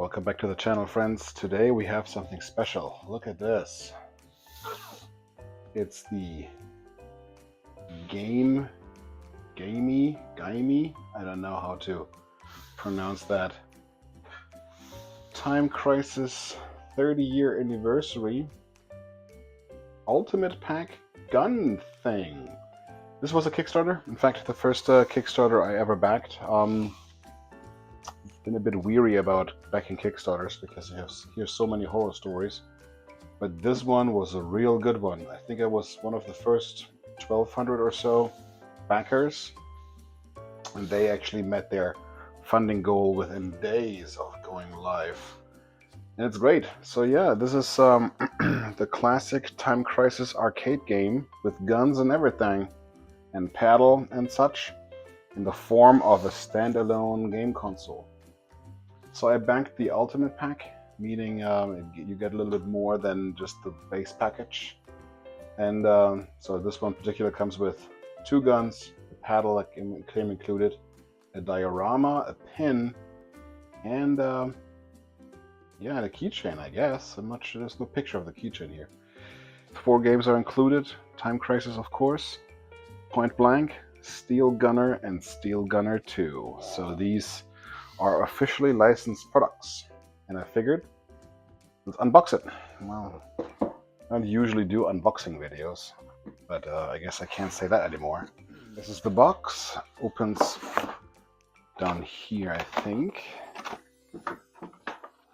Welcome back to the channel, friends. Today we have something special. Look at this. It's the GAIME, I don't know how to pronounce that. Time Crisis 30-year anniversary Ultimate Pack gun thing. This was a Kickstarter. In fact, the first Kickstarter I ever backed. Been a bit weary about backing Kickstarters because you hear so many horror stories. But this one was a real good one. I think I was one of the first 1,200 or so backers. And they actually met their funding goal within days of going live. And it's great. So yeah, this is the classic Time Crisis arcade game with guns and everything. And paddle and such in the form of a standalone game console. So I banked the Ultimate Pack, meaning you get a little bit more than just the base package. And so this one particular comes with 2 guns, a paddle that came included, a diorama, a pin, and yeah, and a keychain, I guess. I'm not sure, there's no picture of the keychain here. 4 games are included, Time Crisis of course, Point Blank, Steel Gunner, and Steel Gunner 2. So these are officially licensed products. And I figured, let's unbox it. Well, I don't usually do unboxing videos, but I guess I can't say that anymore. This is the box. Opens down here, I think.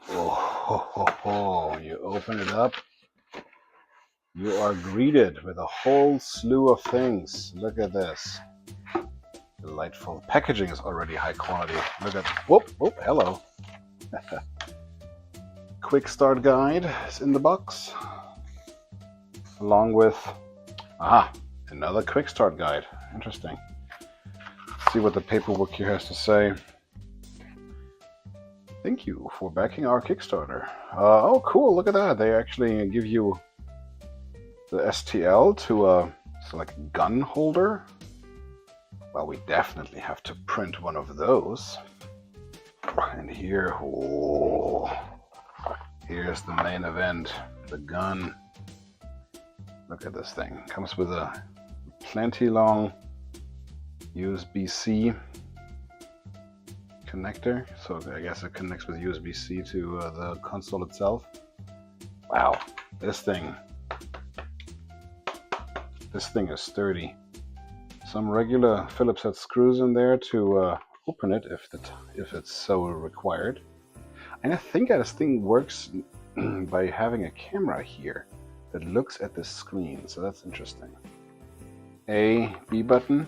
Oh, ho, ho, ho. You open it up. You are greeted with a whole slew of things. Look at this. Delightful. Packaging is already high quality. Look at, whoop, hello. Quick start guide is in the box, along with, another quick start guide. Interesting. Let's see what the paperwork here has to say. Thank you for backing our Kickstarter. Oh, cool, look at that. They actually give you the STL to select gun holder. Well, we definitely have to print one of those. And here, oh, here's the main event, the gun. Look at this thing. Comes with a plenty long USB-C connector. So I guess it connects with USB-C to the console itself. Wow, this thing is sturdy. Some regular Phillips head screws in there to open it if it's so required. And I think this thing works by having a camera here that looks at the screen, so that's interesting. A, B button,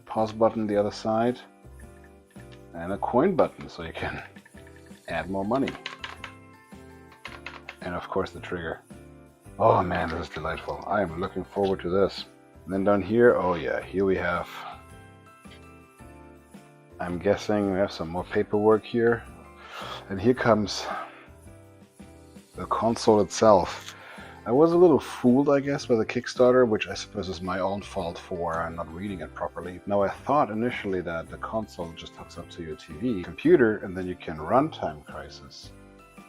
pause button the other side, and a coin button so you can add more money. And of course the trigger. Oh man, this is delightful. I am looking forward to this. And then down here, oh yeah, here we have, I'm guessing we have some more paperwork here. And here comes the console itself. I was a little fooled, I guess, by the Kickstarter, which I suppose is my own fault for not reading it properly. Now, I thought initially that the console just hooks up to your TV computer, and then you can run Time Crisis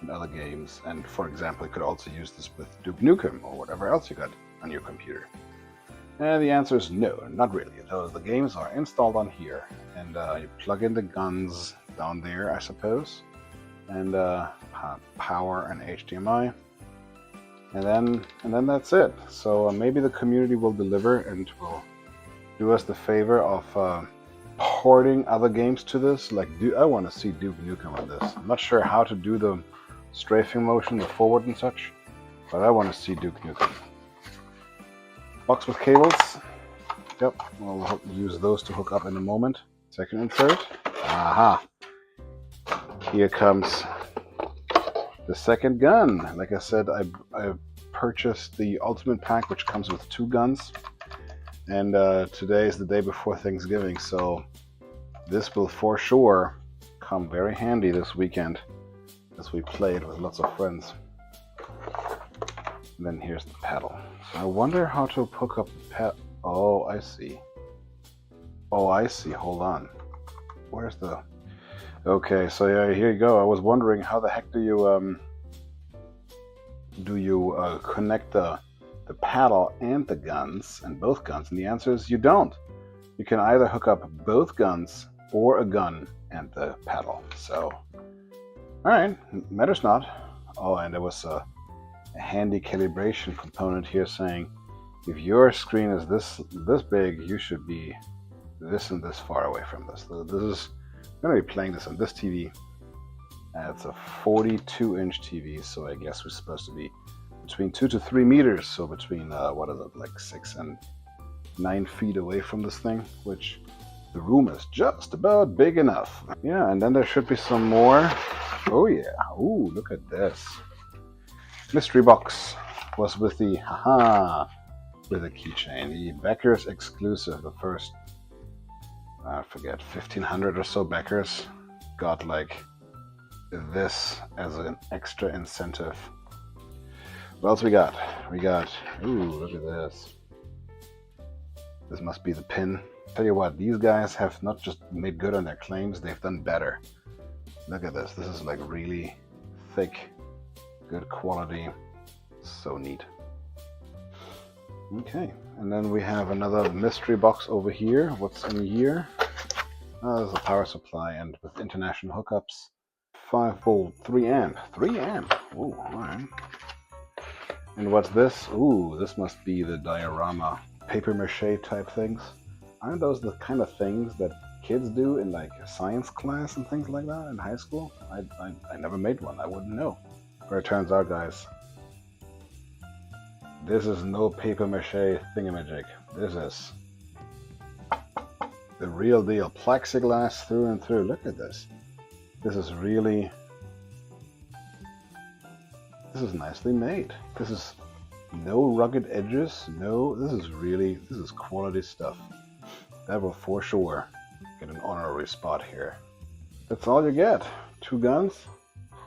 and other games. And for example, you could also use this with Duke Nukem or whatever else you got on your computer. And the answer is no, not really. The games are installed on here, and you plug in the guns down there, I suppose, and power and HDMI, and then that's it. So maybe the community will deliver and will do us the favor of porting other games to this. Like, I want to see Duke Nukem on this. I'm not sure how to do the strafing motion, the forward and such, but I want to see Duke Nukem. Box with cables. Yep, we'll use those to hook up in a moment. Second insert. Aha! Here comes the second gun. Like I said, I purchased the Ultimate Pack, which comes with 2 guns. And today is the day before Thanksgiving, so this will for sure come very handy this weekend as we play it with lots of friends. And then here's the paddle. So I wonder how to hook up the paddle. Oh, I see. Oh, I see. Hold on. Where's the... Okay, so yeah, here you go. I was wondering how the heck do you connect the paddle and the guns and both guns, and the answer is you don't. You can either hook up both guns or a gun and the paddle. So, all right, matters not. Oh, and there was a handy calibration component here saying if your screen is this big, you should be this and this far away from this. So this is I'm going to be playing this on this TV. It's a 42-inch TV, so I guess we're supposed to be between 2 to 3 meters, so between what is it, like 6 and 9 feet away from this thing, which the room is just about big enough. Yeah, and then there should be some more. Oh yeah, ooh, look at this. Mystery box was with the with a keychain, the backers exclusive. The first, I forget, 1,500 or so backers got like this as an extra incentive. What else we got? We got, ooh, look at this. This must be the pin. Tell you what, these guys have not just made good on their claims, they've done better. Look at this. This is like really thick, good quality. So neat. Okay, and then we have another mystery box over here. What's in here? There's a power supply and with international hookups. 5-volt, 3 amp. 3 amp. Ooh, alright. And what's this? Ooh, this must be the diorama paper mache type things. Aren't those the kind of things that kids do in like a science class and things like that in high school? I never made one. I wouldn't know. But it turns out, guys, this is no paper mache thingamajig. This is the real deal. Plexiglass through and through. Look at this. This is really... This is nicely made. This is no rugged edges. No, this is quality stuff. That will for sure get an honorary spot here. That's all you get. 2 guns,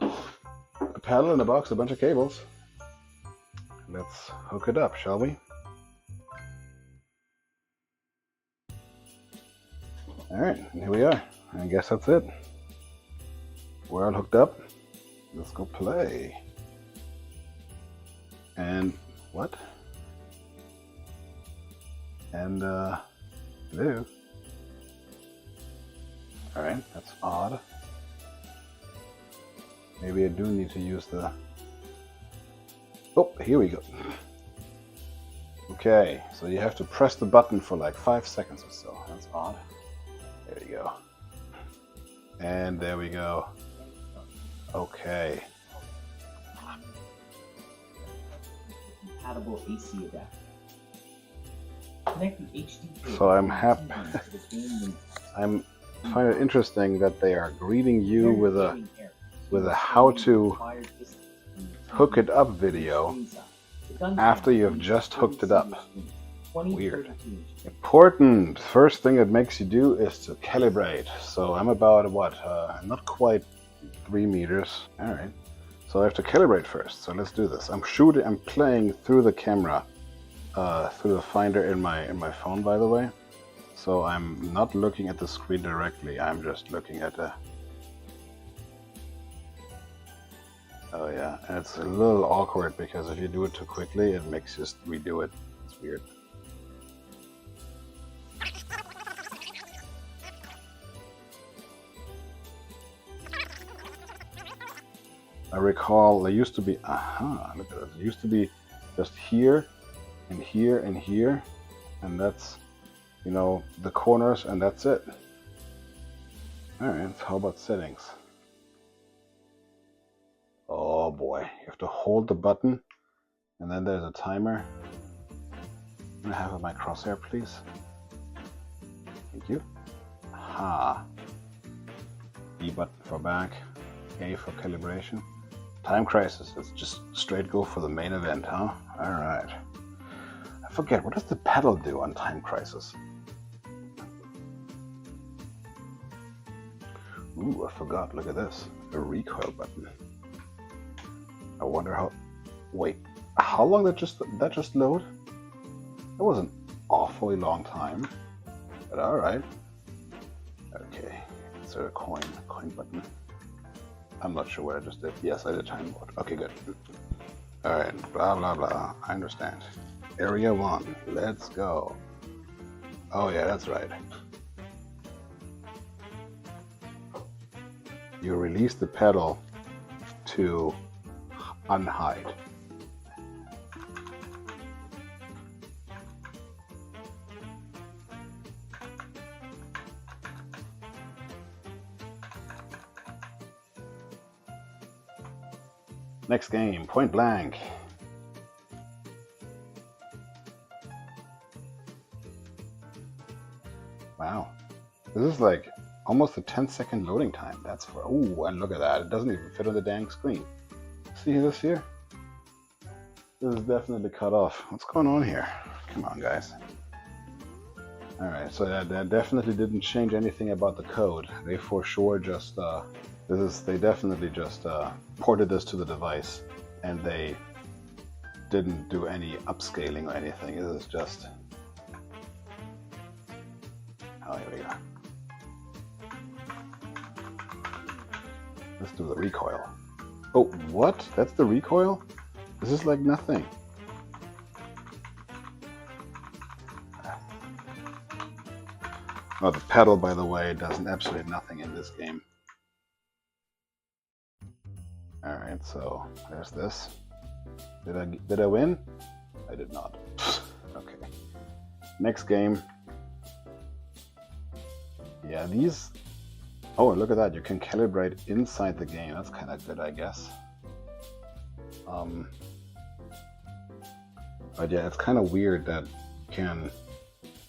a paddle in a box, a bunch of cables. Let's hook it up, shall we? Alright, here we are. I guess that's it. We're all hooked up. Let's go play. And what? And hello. Alright, that's odd. Maybe I do need to use the... Oh, here we go. Okay, so you have to press the button for like 5 seconds or so. That's odd. There you go. And there we go. Okay. Compatible AC adapter. Connect the HD. So I'm happy. I find it interesting that they are greeting you with a how to hook it up video after you've just hooked it up. Weird. Important. First thing it makes you do is to calibrate. So I'm about what? Not quite 3 meters. All right. So I have to calibrate first. So let's do this. I'm playing through the camera, through the finder in my phone, by the way. So I'm not looking at the screen directly. I'm just looking at the... Oh yeah, and it's a little awkward because if you do it too quickly, it makes you just redo it. It's weird. I recall there used to be, look at this. It used to be just here and here and here, and that's, you know, the corners, and that's it. Alright, how about settings? Oh boy, you have to hold the button, and then there's a timer. Can I have my crosshair, please? Thank you. B button for back, A for calibration. Time crisis, let's just straight go for the main event, huh? Alright. I forget, what does the pedal do on time crisis? Ooh, I forgot, look at this. A recoil button. I wonder how... Wait, how long did that just load? That was an awfully long time. But alright. Okay, is there a coin? coin button. I'm not sure what I just did. Yes, I did time mode. Okay, good. Alright, blah blah blah. I understand. Area 1. Let's go. Oh yeah, that's right. You release the pedal to unhide. Next game, Point Blank. Wow. This is like almost a 10-second loading time. That's for, ooh, and look at that. It doesn't even fit on the dang screen. See this here? This is definitely cut off. What's going on here? Come on, guys. Alright, so that definitely didn't change anything about the code. They for sure just, they definitely just ported this to the device, and they didn't do any upscaling or anything. It is just, oh, here we go. Let's do the recoil. Oh, what? That's the recoil? This is like nothing. Oh, the pedal, by the way, does absolutely nothing in this game. Alright, so there's this. Did I win? I did not. Okay. Next game. Yeah, these... Oh, look at that. You can calibrate inside the game. That's kind of good, I guess. But yeah, it's kind of weird that you can...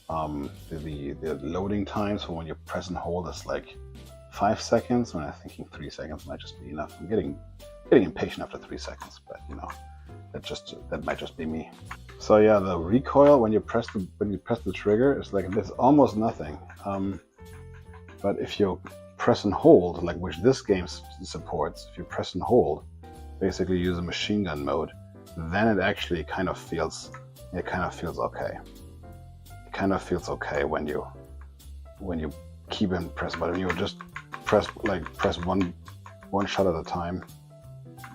the loading times for when you press and hold is like 5 seconds, when I'm thinking 3 seconds might just be enough. I'm getting impatient after 3 seconds, but you know, that might just be me. So yeah, the recoil when you press the trigger is like there's almost nothing. But if you press and hold, like which this game supports, if you press and hold, basically use a machine gun mode, then it actually kind of feels okay. It kind of feels okay when you keep and press, but if you just press one shot at a time,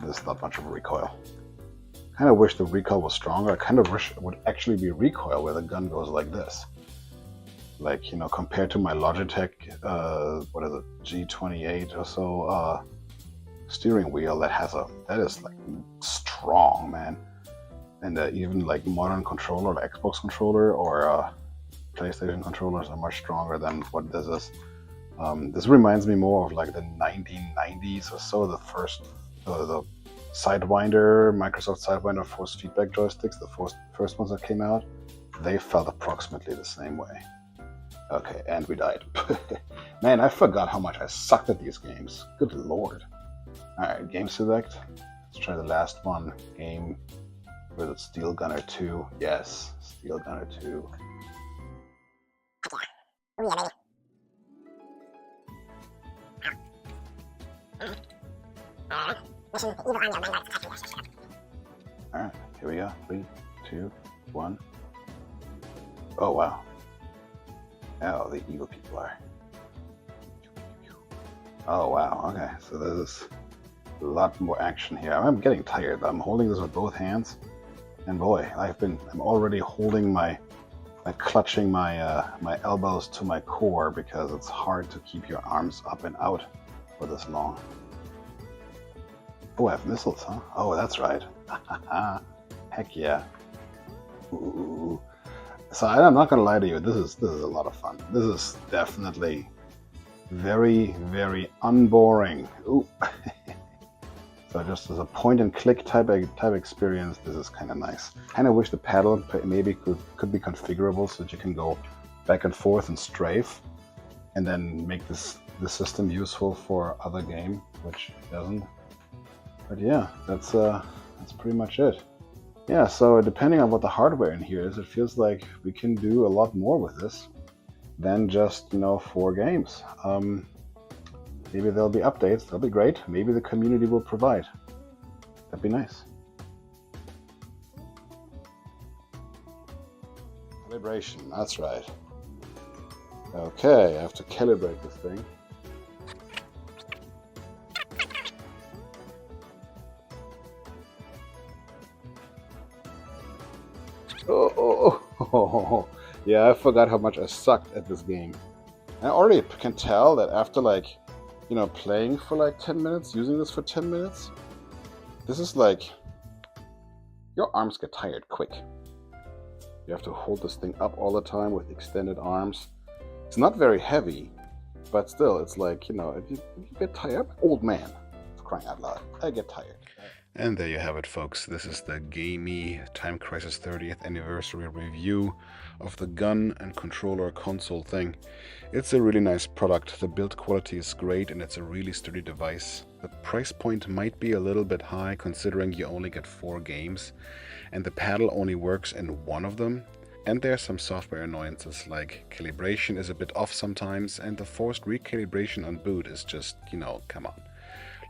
there's not much of a recoil. Kind of wish the recoil was stronger. I kind of wish it would actually be recoil where the gun goes like this. Like, you know, compared to my Logitech, what is it, G28 or so steering wheel that is like strong, man. And even like modern controller, like Xbox controller or PlayStation controllers are much stronger than what this is. This reminds me more of like the 1990s or so, the Sidewinder, Microsoft Sidewinder force feedback joysticks, the first ones that came out. They felt approximately the same way. Okay, and we died. Man, I forgot how much I sucked at these games. Good lord. Alright, game select. Let's try the last one. Game. Was it Steel Gunner 2? Yes, Steel Gunner 2. Alright, here we go. 3, 2, 1. Oh, wow. Oh, the evil people are. Oh, wow. Okay, so there's a lot more action here. I'm getting tired. I'm holding this with both hands. And boy, I'm already holding clutching my elbows to my core because it's hard to keep your arms up and out for this long. Oh, I have missiles, huh? Oh, that's right. Heck yeah. Ooh. So I'm not gonna lie to you, this is a lot of fun. This is definitely very, very unboring. Ooh. So just as a point and click type experience, this is kind of nice. Kind of wish the pedal maybe could be configurable so that you can go back and forth and strafe, and then make the system useful for other game, which it doesn't. But yeah, that's pretty much it. Yeah, so depending on what the hardware in here is, it feels like we can do a lot more with this than just, you know, 4 games. Maybe there'll be updates, that'll be great. Maybe the community will provide. That'd be nice. Calibration, that's right. Okay, I have to calibrate this thing. Oh, yeah, I forgot how much I sucked at this game. I already can tell that after like, you know, playing for like 10 minutes, using this for 10 minutes, this is like, your arms get tired quick. You have to hold this thing up all the time with extended arms. It's not very heavy, but still, it's like, you know, if you get tired, old man, for crying out loud, I get tired. And there you have it, folks. This is the Gameeeee Time Crisis 30th Anniversary review of the gun and controller console thing. It's a really nice product. The build quality is great and it's a really sturdy device. The price point might be a little bit high considering you only get 4 games and the paddle only works in one of them. And there are some software annoyances like calibration is a bit off sometimes and the forced recalibration on boot is just, you know, come on.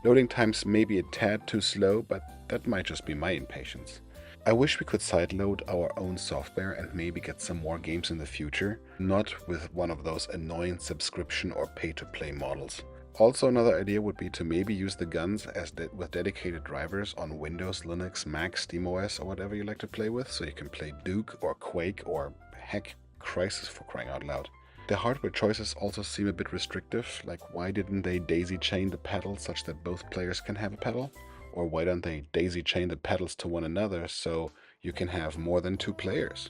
Loading times may be a tad too slow, but that might just be my impatience. I wish we could sideload our own software and maybe get some more games in the future, not with one of those annoying subscription or pay-to-play models. Also, another idea would be to maybe use the guns as with dedicated drivers on Windows, Linux, Mac, SteamOS, or whatever you like to play with, so you can play Duke or Quake or heck, Crysis, for crying out loud. The hardware choices also seem a bit restrictive, like why didn't they daisy chain the pedals such that both players can have a pedal? Or why don't they daisy chain the pedals to one another so you can have more than 2 players?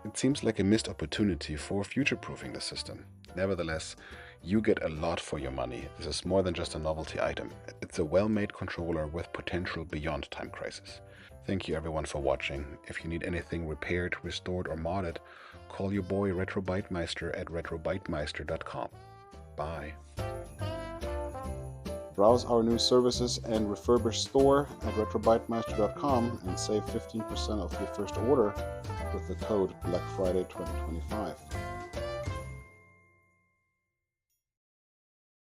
It seems like a missed opportunity for future-proofing the system. Nevertheless, you get a lot for your money. This is more than just a novelty item. It's a well-made controller with potential beyond Time Crisis. Thank you everyone for watching. If you need anything repaired, restored, or modded, call your boy RetroByteMeister at retrobytemeister.com. Bye. Browse our new services and refurbished store at retrobytemeister.com and save 15% off your first order with the code Black Friday 2025.